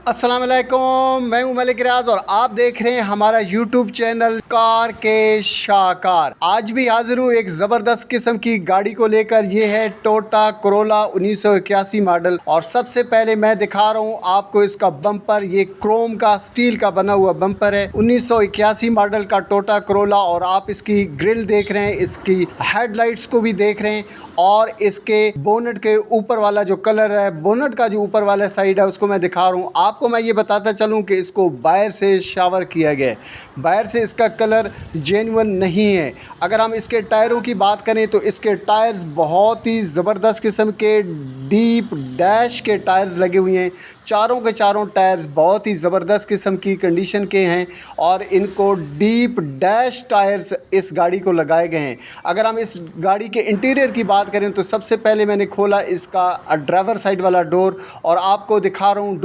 अस्सलाम वालेकुम, मैं हूं मलिक रियाज और आप देख रहे हैं हमारा यूट्यूब चैनल कार के शाहकार। आज भी हाजिर हूं एक ज़बरदस्त किस्म की गाड़ी को लेकर। ये है टोयोटा कोरोला 1981 मॉडल। और सबसे पहले मैं दिखा रहा हूं आपको इसका बम्पर। ये क्रोम का स्टील का बना हुआ बम्पर है, 1981 मॉडल का टोयोटा कोरोला। और आप इसकी ग्रिल देख रहे हैं, इसकी हेडलाइट्स को भी देख रहे हैं, और इसके बोनट के ऊपर वाला जो कलर है, बोनट का जो ऊपर वाला साइड है, उसको मैं दिखा रहा हूँ आपको। मैं ये बताता चलूँ कि इसको बाहर से शावर किया गया है, बाहर से इसका कलर जेन्युइन नहीं है। अगर हम इसके टायरों की बात करें तो इसके टायर्स बहुत ही ज़बरदस्त किस्म के डीप डैश के टायर्स लगे हुए हैं। चारों के चारों टायर्स बहुत ही ज़बरदस्त किस्म की कंडीशन के हैं, और इनको डीप डैश टायर्स इस गाड़ी को लगाए गए हैं। अगर हम इस गाड़ी के इंटीरियर की बात करें तो सबसे पहले मैंने खोला इसका ड्राइवर साइड वाला डोर, और आपको दिखा रहा हूँ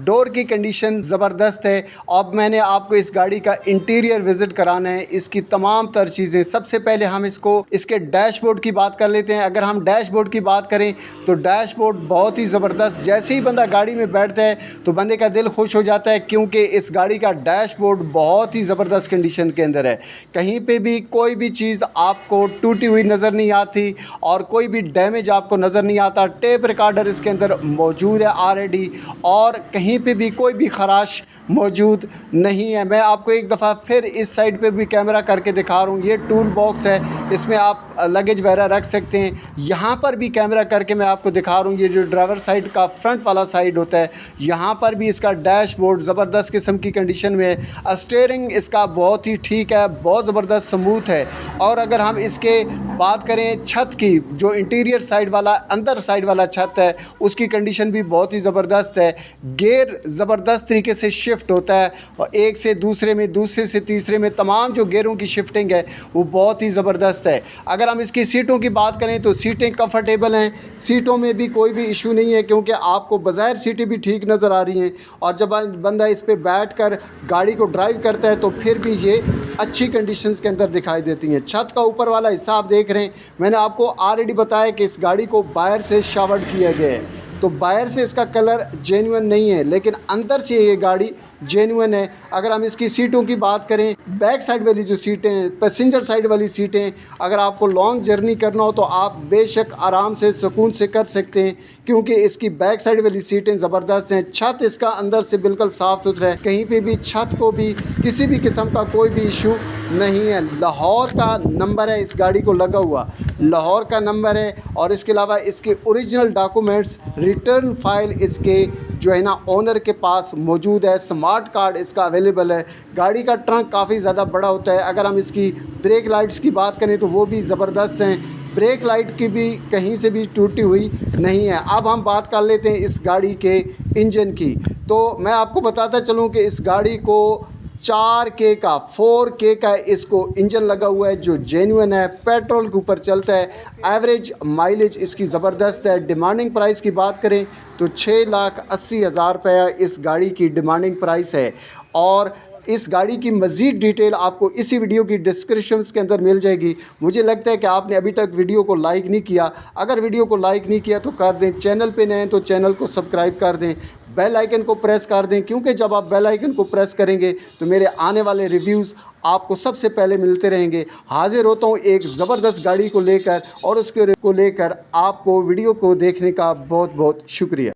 डोर की कंडीशन ज़बरदस्त है। अब मैंने आपको इस गाड़ी का इंटीरियर विज़िट कराना है, इसकी तमाम तर चीज़ें। सबसे पहले हम इसके डैशबोर्ड की बात कर लेते हैं। अगर हम डैशबोर्ड की बात करें तो डैशबोर्ड बहुत ही ज़बरदस्त, जैसे ही बंदा गाड़ी में बैठता है तो बंदे का दिल खुश हो जाता है, क्योंकि इस गाड़ी का डैशबोर्ड बहुत ही ज़बरदस्त कंडीशन के अंदर है। कहीं पे भी कोई भी चीज़ आपको टूटी हुई नज़र नहीं आती, और कोई भी डैमेज आपको नज़र नहीं आता। टेप रिकॉर्डर इसके अंदर मौजूद है ऑलरेडी, और कहीं पे भी कोई भी खराश मौजूद नहीं है। मैं आपको एक दफ़ा फिर इस साइड पे भी कैमरा करके दिखा रहा हूँ। ये टूल बॉक्स है, इसमें आप लगेज वगैरह रख सकते हैं। यहाँ पर भी कैमरा करके मैं आपको दिखा रहा हूँ। ये जो ड्राइवर साइड का फ्रंट वाला साइड होता है, यहाँ पर भी इसका डैशबोर्ड ज़बरदस्त किस्म की कंडीशन में है। स्टीयरिंग इसका बहुत ही ठीक है, बहुत ज़बरदस्त स्मूथ है। और अगर हम इसके बात करें छत की, जो इंटीरियर साइड वाला अंदर साइड वाला छत है, उसकी कंडीशन भी बहुत ही ज़बरदस्त है। गियर ज़बरदस्त तरीके से शिफ्ट होता है, और एक से दूसरे में, दूसरे से तीसरे में तमाम जो गियरों की शिफ्टिंग है वो बहुत ही ज़बरदस्त है। अगर हम इसकी सीटों की बात करें तो सीटें कंफर्टेबल हैं, सीटों में भी कोई भी इशू नहीं है, क्योंकि आपको बज़ाहिर सीटें भी ठीक नज़र आ रही हैं। और जब बंदा इस पर बैठ कर गाड़ी को ड्राइव करता है तो फिर भी ये अच्छी कंडीशंस के अंदर दिखाई देती हैं। छत का ऊपर वाला हिस्सा आप देख रहे हैं, मैंने आपको ऑलरेडी बताया कि इस गाड़ी को बाहर से शावर्ड किया गया है, तो बाहर से इसका कलर जेन्युइन नहीं है, लेकिन अंदर से ये गाड़ी जेन्युइन है। अगर हम इसकी सीटों की बात करें, बैक साइड वाली जो सीटें हैं, पैसेंजर साइड वाली सीटें, अगर आपको लॉन्ग जर्नी करना हो तो आप बेशक आराम से सुकून से कर सकते हैं, क्योंकि इसकी बैक साइड वाली सीटें ज़बरदस्त हैं। छत इसका अंदर से बिल्कुल साफ़ सुथरा है, कहीं पे भी छत को भी किसी भी किस्म का कोई भी इशू नहीं है। लाहौर का नंबर है इस गाड़ी को लगा हुआ, लाहौर का नंबर है। और इसके अलावा इसके ओरिजिनल डॉक्यूमेंट्स, रिटर्न फाइल इसके जो है ना ओनर के पास मौजूद है। स्मार्ट कार्ड इसका अवेलेबल है। गाड़ी का ट्रंक काफ़ी ज़्यादा बड़ा होता है। अगर हम इसकी ब्रेक लाइट्स की बात करें तो वो भी ज़बरदस्त हैं, ब्रेक लाइट की भी कहीं से भी टूटी हुई नहीं है। अब हम बात कर लेते हैं इस गाड़ी के इंजन की। तो मैं आपको बताता चलूँ कि इस गाड़ी को 4K का 4K का इसको इंजन लगा हुआ है, जो जेन्युइन है, पेट्रोल के ऊपर चलता है। एवरेज माइलेज इसकी ज़बरदस्त है। डिमांडिंग प्राइस की बात करें तो 6,80,000 रुपया इस गाड़ी की डिमांडिंग प्राइस है। और इस गाड़ी की मज़ीद डिटेल आपको इसी वीडियो की डिस्क्रिप्शन के अंदर मिल जाएगी। मुझे लगता है कि आपने अभी तक वीडियो को लाइक नहीं किया। अगर वीडियो को लाइक नहीं किया तो कर दें, चैनल पे नए हैं तो चैनल को सब्सक्राइब कर दें, बेल आइकन को प्रेस कर दें, क्योंकि जब आप बेल आइकन को प्रेस करेंगे तो मेरे आने वाले रिव्यूज़ आपको सबसे पहले मिलते रहेंगे। हाजिर होता हूँ एक ज़बरदस्त गाड़ी को लेकर, और उसके को लेकर आपको वीडियो को देखने का बहुत बहुत शुक्रिया।